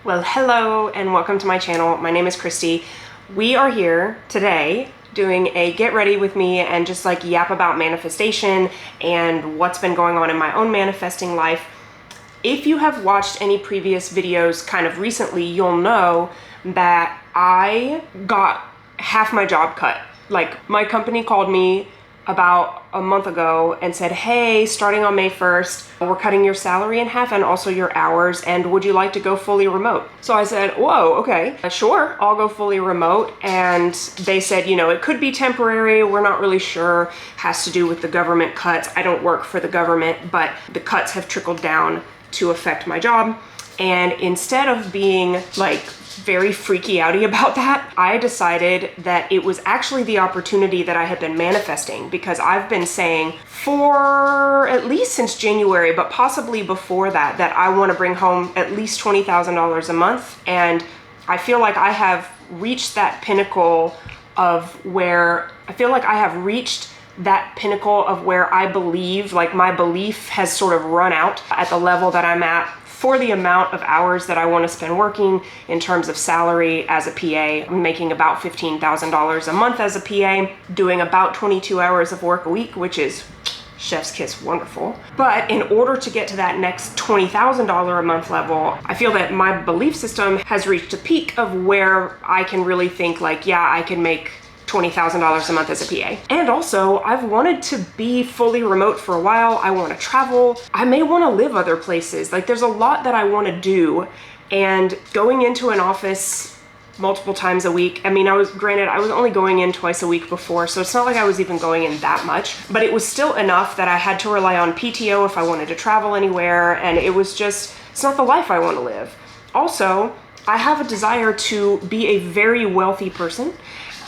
Well, hello and welcome to my channel. My name is Kristi. We are here today doing a get ready with me and just like yap about manifestation and what's been going on in my own manifesting life. If you have watched any previous videos kind of recently, you'll know that I got half my job cut. Like, my company called me about a month ago and said, hey, starting on May 1st, we're cutting your salary in half and also your hours, and would you like to go fully remote? So I said, whoa, okay, sure, I'll go fully remote. And they said, it could be temporary, we're not really sure, has to do with the government cuts. I don't work for the government, but the cuts have trickled down to affect my job. And instead of being like very freaky outy about that, I decided that it was actually the opportunity that I had been manifesting, because I've been saying for at least since January, but possibly before that, that I want to bring home at least $20,000 a month. And I feel like I have reached that pinnacle of where I believe, like my belief has sort of run out at the level that I'm at for the amount of hours that I want to spend working in terms of salary as a PA. I'm making about $15,000 a month as a PA, doing about 22 hours of work a week, which is chef's kiss wonderful. But in order to get to that next $20,000 a month level, I feel that my belief system has reached a peak of where I can really think like, yeah, I can make $20,000 a month as a PA. And also, I've wanted to be fully remote for a while. I want to travel. I may want to live other places. Like, there's a lot that I want to do. And going into an office multiple times a week, I was only going in twice a week before, so it's not like I was even going in that much, but it was still enough that I had to rely on PTO if I wanted to travel anywhere, and it's not the life I want to live. Also, I have a desire to be a very wealthy person.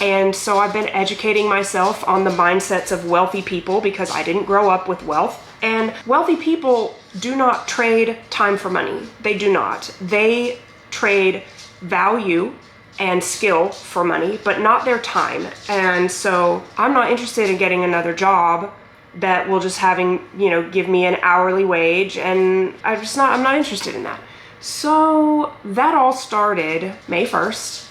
And so I've been educating myself on the mindsets of wealthy people because I didn't grow up with wealth. And wealthy people do not trade time for money. They do not. They trade value and skill for money, but not their time. And so I'm not interested in getting another job that will just give me an hourly wage. And I'm not interested in that. So that all started May 1st.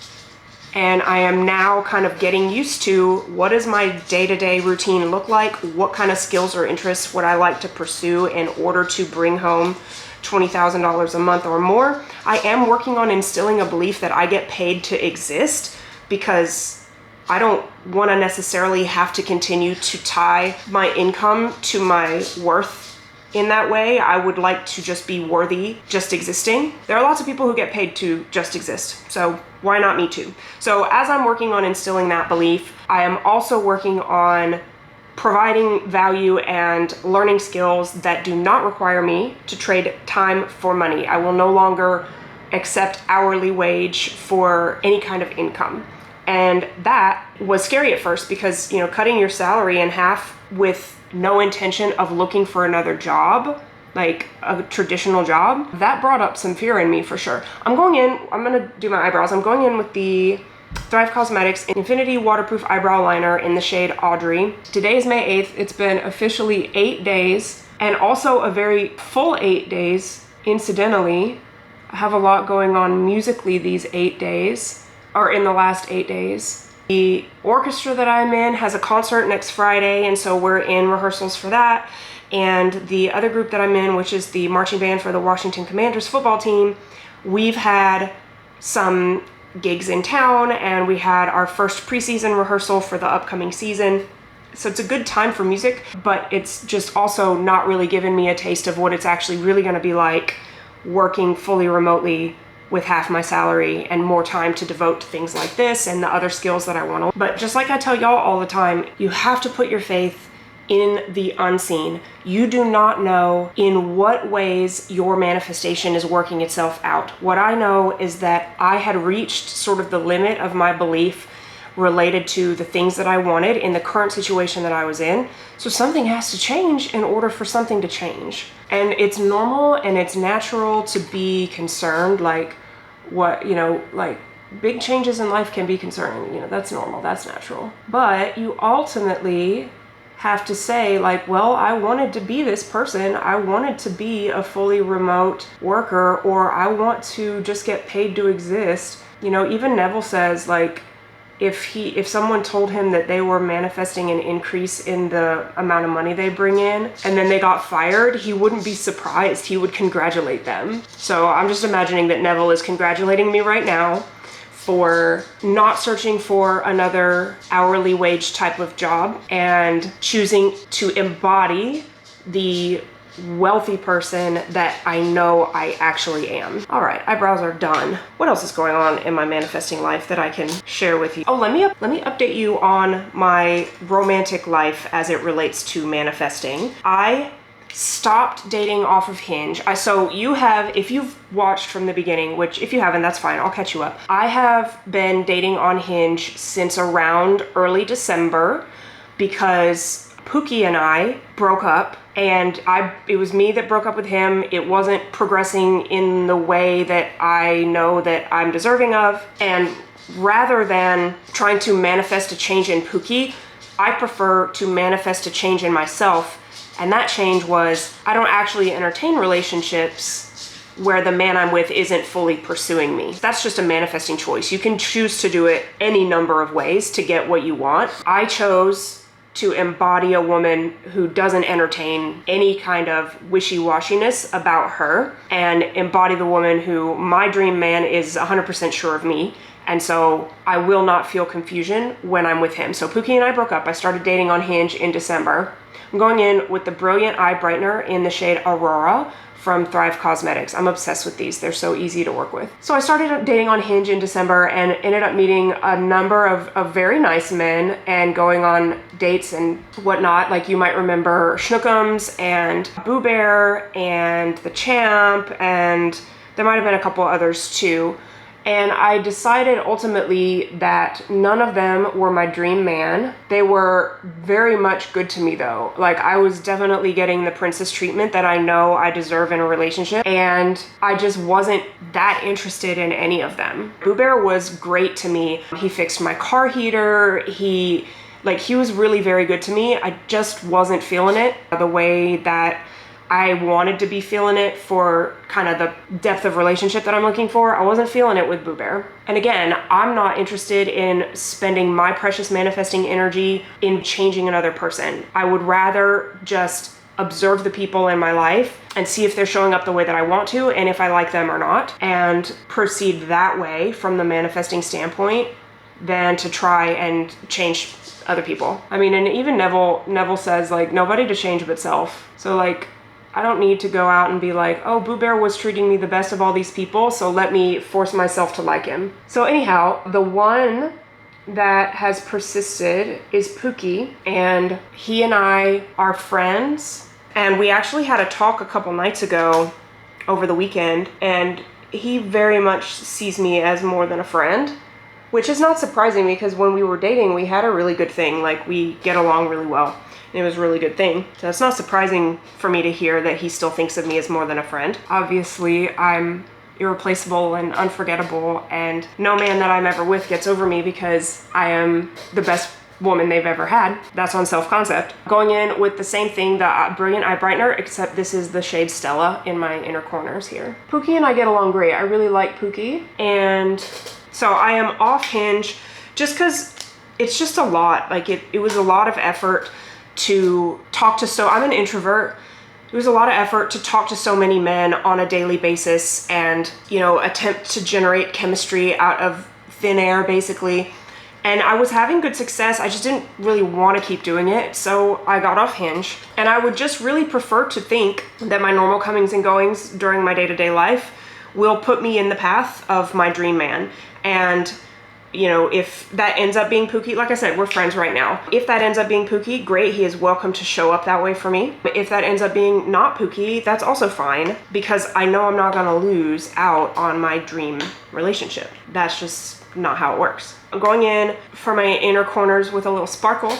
And I am now kind of getting used to what does my day-to-day routine look like? What kind of skills or interests would I like to pursue in order to bring home $20,000 a month or more? I am working on instilling a belief that I get paid to exist, because I don't want to necessarily have to continue to tie my income to my worth. In that way, I would like to just be worthy just existing. There are lots of people who get paid to just exist, so why not me too? So as I'm working on instilling that belief, I am also working on providing value and learning skills that do not require me to trade time for money. I will no longer accept hourly wage for any kind of income. And that was scary at first because, cutting your salary in half with no intention of looking for another job, like a traditional job, that brought up some fear in me for sure. I'm gonna do my eyebrows. I'm going in with the Thrive Cosmetics Infinity Waterproof Eyebrow Liner in the shade Audrey. Today is May 8th. It's been officially 8 days, and also a very full 8 days. Incidentally, I have a lot going on musically these 8 days, or in the last 8 days. The orchestra that I'm in has a concert next Friday, and so we're in rehearsals for that. And the other group that I'm in, which is the marching band for the Washington Commanders football team, we've had some gigs in town, and we had our first preseason rehearsal for the upcoming season. So it's a good time for music, but it's just also not really given me a taste of what it's actually really going to be like working fully remotely with half my salary and more time to devote to things like this and the other skills that I want to. But just like I tell y'all all the time, you have to put your faith in the unseen. You do not know in what ways your manifestation is working itself out. What I know is that I had reached sort of the limit of my belief related to the things that I wanted in the current situation that I was in. So something has to change in order for something to change. And it's normal and it's natural to be concerned, like big changes in life can be concerning. That's normal, that's natural. But you ultimately have to say like, well, I wanted to be this person. I wanted to be a fully remote worker, or I want to just get paid to exist. You know, even Neville says like, if someone told him that they were manifesting an increase in the amount of money they bring in and then they got fired, he wouldn't be surprised. He would congratulate them. So I'm just imagining that Neville is congratulating me right now for not searching for another hourly wage type of job and choosing to embody the wealthy person that I know I actually am. All right, eyebrows are done. What else is going on in my manifesting life that I can share with you? Oh, let me update you on my romantic life as it relates to manifesting. I stopped dating off of Hinge. So you have, if you've watched from the beginning, which if you haven't, that's fine, I'll catch you up. I have been dating on Hinge since around early December because Pookie and I broke up, and it was me that broke up with him. It wasn't progressing in the way that I know that I'm deserving of. And rather than trying to manifest a change in Pookie, I prefer to manifest a change in myself. And that change was, I don't actually entertain relationships where the man I'm with isn't fully pursuing me. That's just a manifesting choice. You can choose to do it any number of ways to get what you want. I chose to embody a woman who doesn't entertain any kind of wishy-washiness about her, and embody the woman who my dream man is 100% sure of me. And so I will not feel confusion when I'm with him. So Pookie and I broke up. I started dating on Hinge in December. I'm going in with the Brilliant Eye Brightener in the shade Aurora from Thrive Cosmetics. I'm obsessed with these. They're so easy to work with. So I started dating on Hinge in December and ended up meeting a number of very nice men and going on dates and whatnot. Like you might remember Schnookums and Boo Bear and The Champ, and there might have been a couple others too. And I decided ultimately that none of them were my dream man. They were very much good to me though. Like I was definitely getting the princess treatment that I know I deserve in a relationship. And I just wasn't that interested in any of them. Boo Bear was great to me. He fixed my car heater. He was really very good to me. I just wasn't feeling it the way that I wanted to be feeling it for kind of the depth of relationship that I'm looking for. I wasn't feeling it with Boo Bear. And again, I'm not interested in spending my precious manifesting energy in changing another person. I would rather just observe the people in my life and see if they're showing up the way that I want to, and if I like them or not, and proceed that way from the manifesting standpoint than to try and change other people. I mean, and even Neville says like, nobody to change but self. So like, I don't need to go out and be like, oh, Boo Bear was treating me the best of all these people, so let me force myself to like him. So anyhow, the one that has persisted is Pookie, and he and I are friends. And we actually had a talk a couple nights ago over the weekend, and he very much sees me as more than a friend, which is not surprising because when we were dating, we had a really good thing. Like we get along really well. It was a really good thing. So it's not surprising for me to hear that he still thinks of me as more than a friend. Obviously, I'm irreplaceable and unforgettable, and no man that I'm ever with gets over me because I am the best woman they've ever had. That's on self-concept. Going in with the same thing, the Brilliant Eye Brightener, except this is the shade Stella in my inner corners here. Pookie and I get along great. I really like Pookie. And so I am off Hinge just because it's just a lot. Like it was a lot of effort to talk to, I'm an introvert. It was a lot of effort to talk to so many men on a daily basis and, attempt to generate chemistry out of thin air basically. And I was having good success. I just didn't really want to keep doing it. So I got off Hinge, and I would just really prefer to think that my normal comings and goings during my day-to-day life will put me in the path of my dream man. And if that ends up being Pookie, like I said, we're friends right now. If that ends up being Pookie, great, he is welcome to show up that way for me. But if that ends up being not Pookie, that's also fine, because I know I'm not gonna lose out on my dream relationship. That's just not how it works. I'm going in for my inner corners with a little sparkle.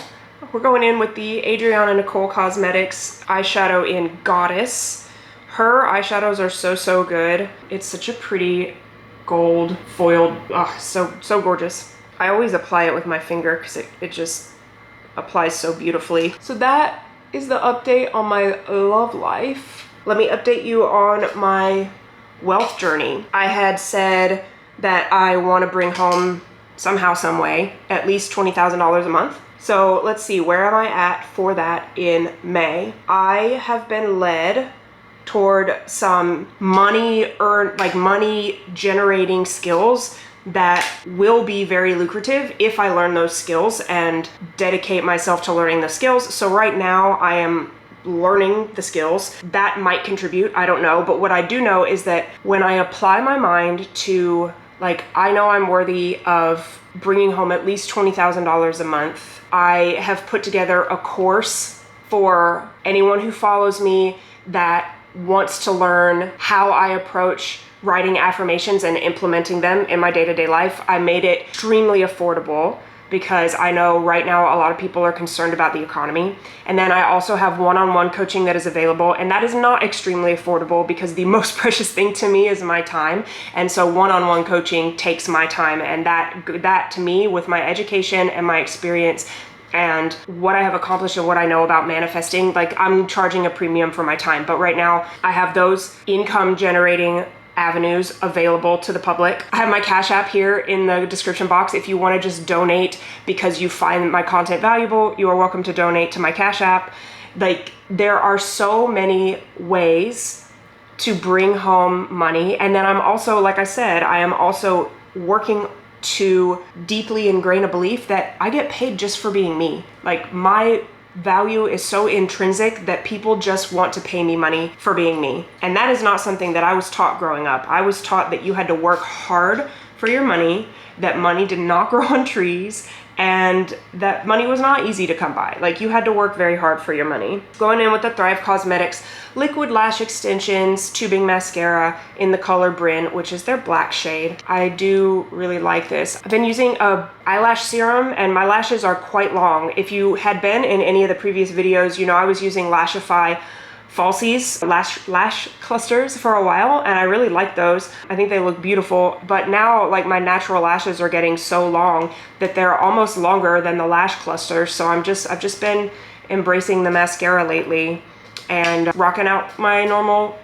We're going in with the Adriana Nicole Cosmetics eyeshadow in Goddess. Her eyeshadows are so good. It's such a pretty gold foiled, so gorgeous. I always apply it with my finger because it just, applies so beautifully. So that is the update on my love life. Let me update you on my wealth journey. I had said that I want to bring home somehow, some way, at least $20,000 a month. So let's see, where am I at for that in May? I have been led toward some money generating skills that will be very lucrative if I learn those skills and dedicate myself to learning the skills. So right now I am learning the skills. That might contribute, I don't know. But what I do know is that when I apply my mind to, like, I know I'm worthy of bringing home at least $20,000 a month. I have put together a course for anyone who follows me that wants to learn how I approach writing affirmations and implementing them in my day-to-day life. I made it extremely affordable because I know right now a lot of people are concerned about the economy. And then I also have one-on-one coaching that is available, and that is not extremely affordable because the most precious thing to me is my time. And so one-on-one coaching takes my time, and that to me, with my education and my experience and what I have accomplished and what I know about manifesting, like, I'm charging a premium for my time. But right now I have those income generating avenues available to the public. I have my Cash App here in the description box. If you want to just donate because you find my content valuable, you are welcome to donate to my Cash App. Like, there are so many ways to bring home money. And then I'm also, like I said, I am also working to deeply ingrain a belief that I get paid just for being me. Like, my value is so intrinsic that people just want to pay me money for being me. And that is not something that I was taught growing up. I was taught that you had to work hard for your money, that money did not grow on trees, and that money was not easy to come by. Like, you had to work very hard for your money. Going in with the Thrive Cosmetics Liquid Lash Extensions Tubing Mascara in the color Bryn, which is their black shade. I do really like this. I've been using a eyelash serum, and my lashes are quite long. If you had been in any of the previous videos, you know I was using Lashify falsies, lash clusters for a while, and I really like those. I think they look beautiful, but now, like, my natural lashes are getting so long that they're almost longer than the lash clusters. So I've just been embracing the mascara lately and rocking out my normal,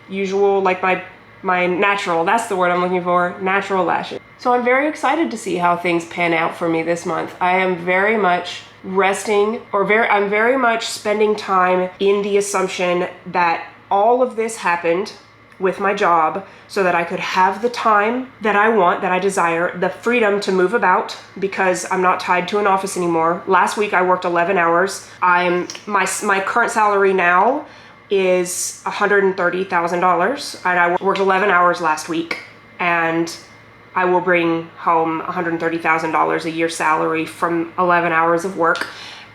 usual, like my natural, that's the word I'm looking for, natural lashes. So I'm very excited to see how things pan out for me this month. I am very much resting, I'm very much spending time in the assumption that all of this happened with my job so that I could have the time that I want, that I desire, the freedom to move about, because I'm not tied to an office anymore. Last week I worked 11 hours. My current salary now is $130,000, and I worked 11 hours last week, and I will bring home $130,000 a year salary from 11 hours of work.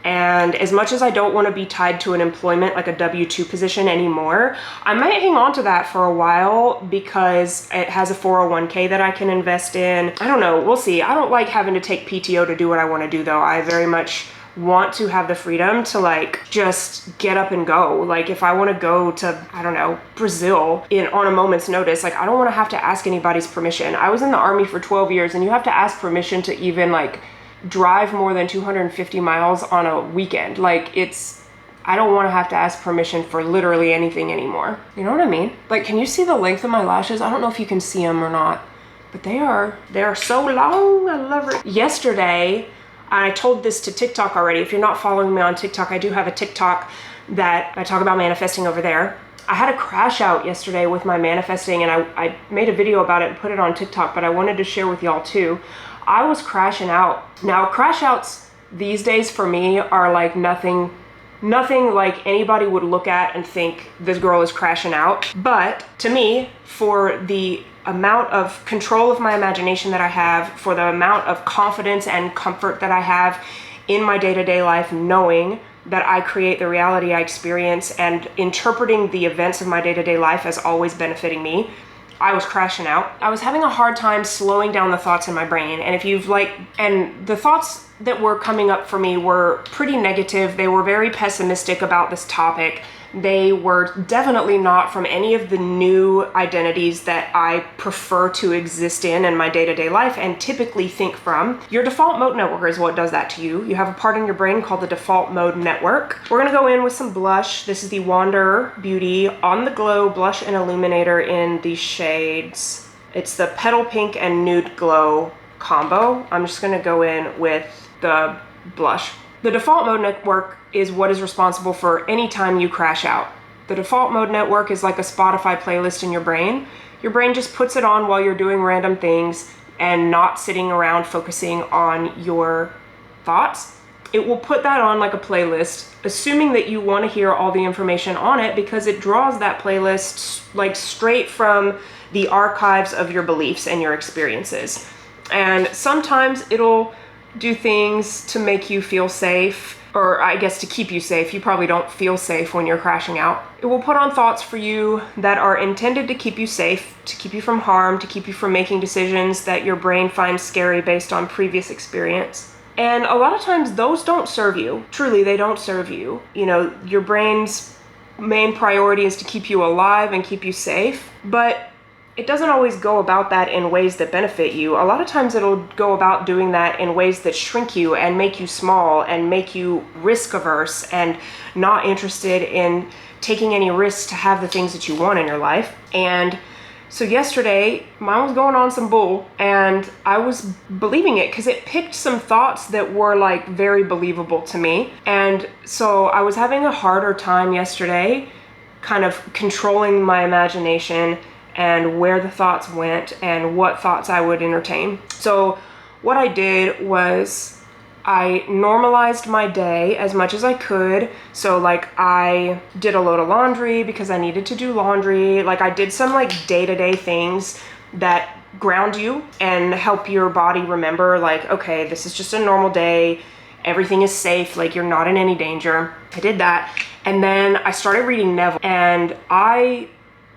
And as much as I don't want to be tied to an employment, like a W-2 position anymore, I might hang on to that for a while because it has a 401k that I can invest in. I don't know, we'll see. I don't like having to take PTO to do what I want to do, though. I very much want to have the freedom to, like, just get up and go. Like, if I want to go to, I don't know, Brazil on a moment's notice, like, I don't want to have to ask anybody's permission. I was in the Army for 12 years, and you have to ask permission to even, like, drive more than 250 miles on a weekend. Like, I don't want to have to ask permission for literally anything anymore. You know what I mean? Like, can you see the length of my lashes? I don't know if you can see them or not, but they are so long. I love it. Yesterday, I told this to TikTok already. If you're not following me on TikTok, I do have a TikTok that I talk about manifesting over there. I had a crash out yesterday with my manifesting, and I made a video about it and put it on TikTok, but I wanted to share with y'all too. I was crashing out. Now, crash outs these days for me are like nothing like anybody would look at and think this girl is crashing out. But to me, for the amount of control of my imagination that I have, for the amount of confidence and comfort that I have in my day-to-day life, knowing that I create the reality I experience and interpreting the events of my day-to-day life as always benefiting me, I was crashing out. I was having a hard time slowing down the thoughts in my brain. And the thoughts that were coming up for me were pretty negative. They were very pessimistic about this topic. They were definitely not from any of the new identities that I prefer to exist in my day-to-day life and typically think from. Your default mode network is what does that to you. You have a part in your brain called the default mode network. We're gonna go in with some blush. This is the Wander Beauty On the Glow Blush and Illuminator in the shades. It's the Petal Pink and Nude Glow combo. I'm just gonna go in with the blush. The default mode network is what is responsible for any time you crash out. The default mode network is like a Spotify playlist in your brain. Your brain just puts it on while you're doing random things and not sitting around focusing on your thoughts. It will put that on like a playlist, assuming that you want to hear all the information on it because it draws that playlist like straight from the archives of your beliefs and your experiences. And sometimes it'll do things to make you feel safe, or I guess to keep you safe. You probably don't feel safe when you're crashing out. It will put on thoughts for you that are intended to keep you safe, to keep you from harm, to keep you from making decisions that your brain finds scary based on previous experience. And a lot of times those don't serve you. Truly, they don't serve you. You know, your brain's main priority is to keep you alive and keep you safe, but it doesn't always go about that in ways that benefit you. A lot of times it'll go about doing that in ways that shrink you and make you small and make you risk averse and not interested in taking any risks to have the things that you want in your life. And so yesterday, mine was going on some bull and I was believing it because it picked some thoughts that were like very believable to me. And so I was having a harder time yesterday kind of controlling my imagination and where the thoughts went and what thoughts I would entertain. So what I did was I normalized my day as much as I could. So like I did a load of laundry because I needed to do laundry. Like I did some like day-to-day things that ground you and help your body remember like, okay, this is just a normal day. Everything is safe. Like you're not in any danger. I did that. And then I started reading Neville, and I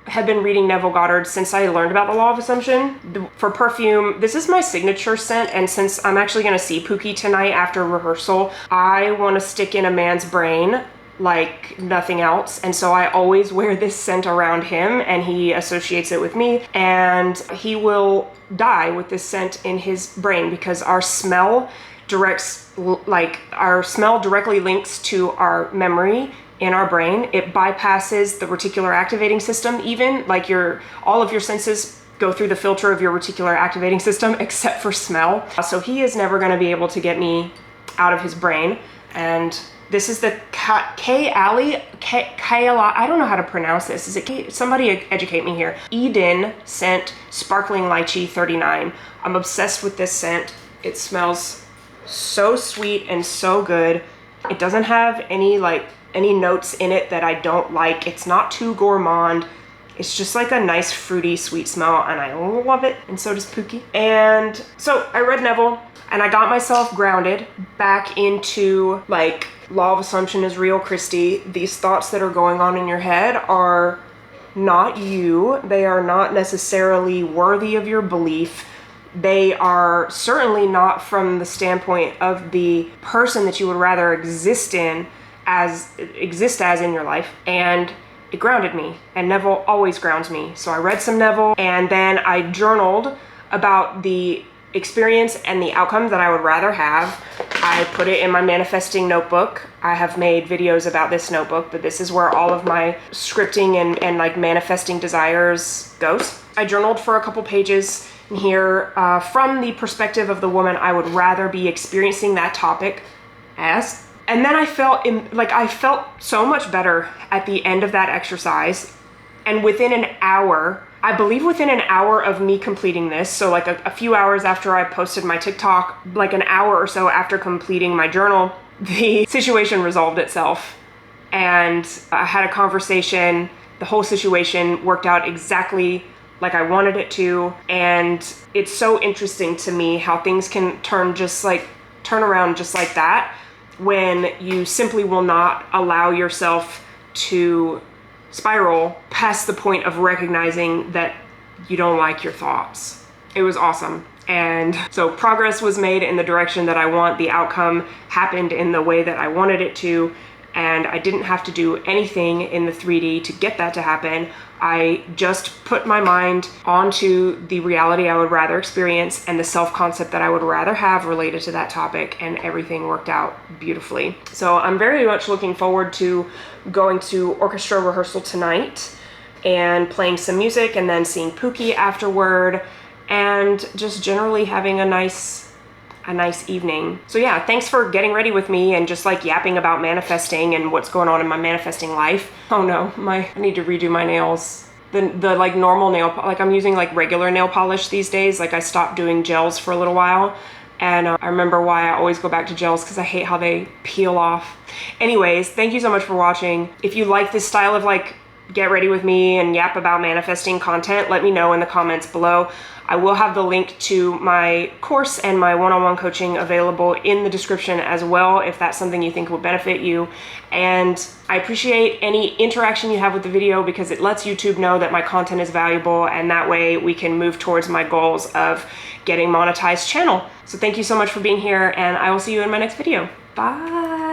had been reading Neville Goddard since I learned about the law of assumption. For perfume, this is my signature scent, and since I'm actually going to see Pookie tonight after rehearsal, I want to stick in a man's brain like nothing else, and so I always wear this scent around him, and he associates it with me, and he will die with this scent in his brain because our smell directly links to our memory in our brain. It bypasses the reticular activating system, even like all of your senses go through the filter of your reticular activating system except for smell. So he is never going to be able to get me out of his brain. And this is the I don't know how to pronounce this. Is it somebody educate me here? Eden scent Sparkling Lychee 39. I'm obsessed with this scent. It smells so sweet and so good. It doesn't have any notes in it that I don't like. It's not too gourmand. It's just like a nice fruity sweet smell, and I love it, and so does Pookie. And so I read Neville and I got myself grounded back into like law of assumption is real, Kristi. These thoughts that are going on in your head are not you. They are not necessarily worthy of your belief. They are certainly not from the standpoint of the person that you would rather exist as in your life. And it grounded me, and Neville always grounds me. So I read some Neville, and then I journaled about the experience and the outcome that I would rather have. I put it in my manifesting notebook. I have made videos about this notebook, but this is where all of my scripting and like manifesting desires goes. I journaled for a couple pages in here from the perspective of the woman I would rather be experiencing that topic as. And then I felt so much better at the end of that exercise. And within an hour, I believe within an hour of me completing this, so like a few hours after I posted my TikTok, like an hour or so after completing my journal, the situation resolved itself. And I had a conversation. The whole situation worked out exactly like I wanted it to. And it's so interesting to me how things can turn around just like that, when you simply will not allow yourself to spiral past the point of recognizing that you don't like your thoughts. It was awesome. And so progress was made in the direction that I want. The outcome happened in the way that I wanted it to. and I didn't have to do anything in the 3D to get that to happen. I just put my mind onto the reality I would rather experience and the self-concept that I would rather have related to that topic, and everything worked out beautifully. So I'm very much looking forward to going to orchestra rehearsal tonight and playing some music, and then seeing Pookie afterward, and just generally having a nice evening. So yeah, thanks for getting ready with me and just like yapping about manifesting and what's going on in my manifesting life. Oh no, I need to redo my nails. The like normal nail, like I'm using like regular nail polish these days. Like I stopped doing gels for a little while, and I remember why I always go back to gels, because I hate how they peel off. Anyways, thank you so much for watching. If you like this style of like get ready with me and yap about manifesting content, let me know in the comments below. I will have the link to my course and my one-on-one coaching available in the description as well, if that's something you think will benefit you. And I appreciate any interaction you have with the video, because it lets YouTube know that my content is valuable, and that way we can move towards my goals of getting monetized channel. So thank you so much for being here, and I will see you in my next video. Bye.